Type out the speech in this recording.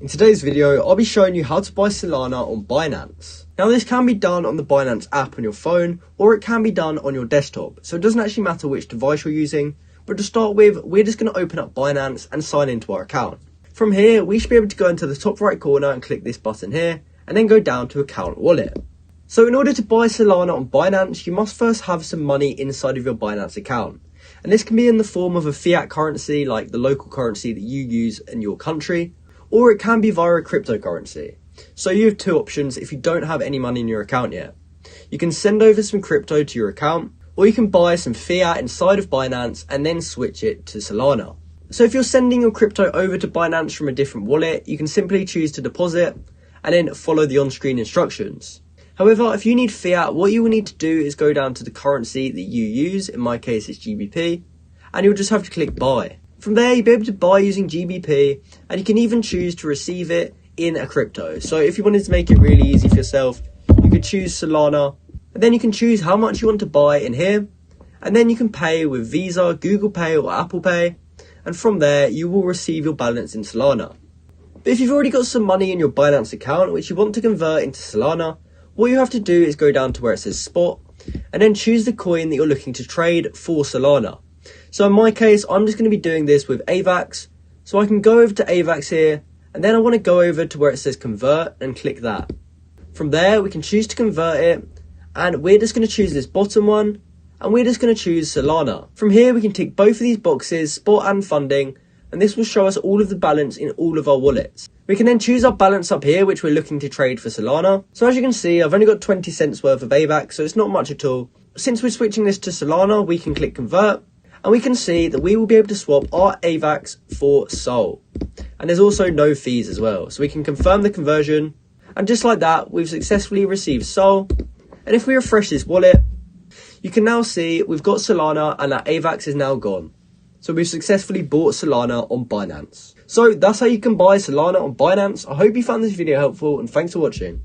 In today's video, I'll be showing you how to buy Solana on Binance. Now this can be done on the Binance app on your phone, or it can be done on your desktop, so it doesn't actually matter which device you're using. But to start with, we're just going to open up Binance and sign into our account. From here, we should be able to go into the top right corner and click this button here, and then go down to Account Wallet. So in order to buy Solana on Binance, you must first have some money inside of your Binance account. And this can be in the form of a fiat currency, like the local currency that you use in your country, or it can be via a cryptocurrency. So you have two options if you don't have any money in your account yet. You can send over some crypto to your account, or you can buy some fiat inside of Binance and then switch it to Solana. So if you're sending your crypto over to Binance from a different wallet, you can simply choose to deposit and then follow the on-screen instructions. However, if you need fiat, what you will need to do is go down to the currency that you use, in my case it's GBP, and you'll just have to click buy. From there, you'll be able to buy using GBP, and you can even choose to receive it in a crypto. So if you wanted to make it really easy for yourself, you could choose Solana, and then you can choose how much you want to buy in here, and then you can pay with Visa, Google Pay or Apple Pay, and from there you will receive your balance in Solana. But if you've already got some money in your Binance account which you want to convert into Solana, what you have to do is go down to where it says spot, and then choose the coin that you're looking to trade for Solana. So in my case, I'm just going to be doing this with AVAX. So I can go over to AVAX here, and then I want to go over to where it says convert and click that. From there, we can choose to convert it, and we're just going to choose this bottom one, and we're just going to choose Solana. From here, we can tick both of these boxes, spot and funding, and this will show us all of the balance in all of our wallets. We can then choose our balance up here, which we're looking to trade for Solana. So as you can see, I've only got 20 cents worth of AVAX, so it's not much at all. Since we're switching this to Solana, we can click convert, and we can see that we will be able to swap our AVAX for Sol. And there's also no fees as well. So we can confirm the conversion, and just like that, we've successfully received Sol. And if we refresh this wallet, you can now see we've got Solana and that AVAX is now gone. So we've successfully bought Solana on Binance. So that's how you can buy Solana on Binance. I hope you found this video helpful, and thanks for watching.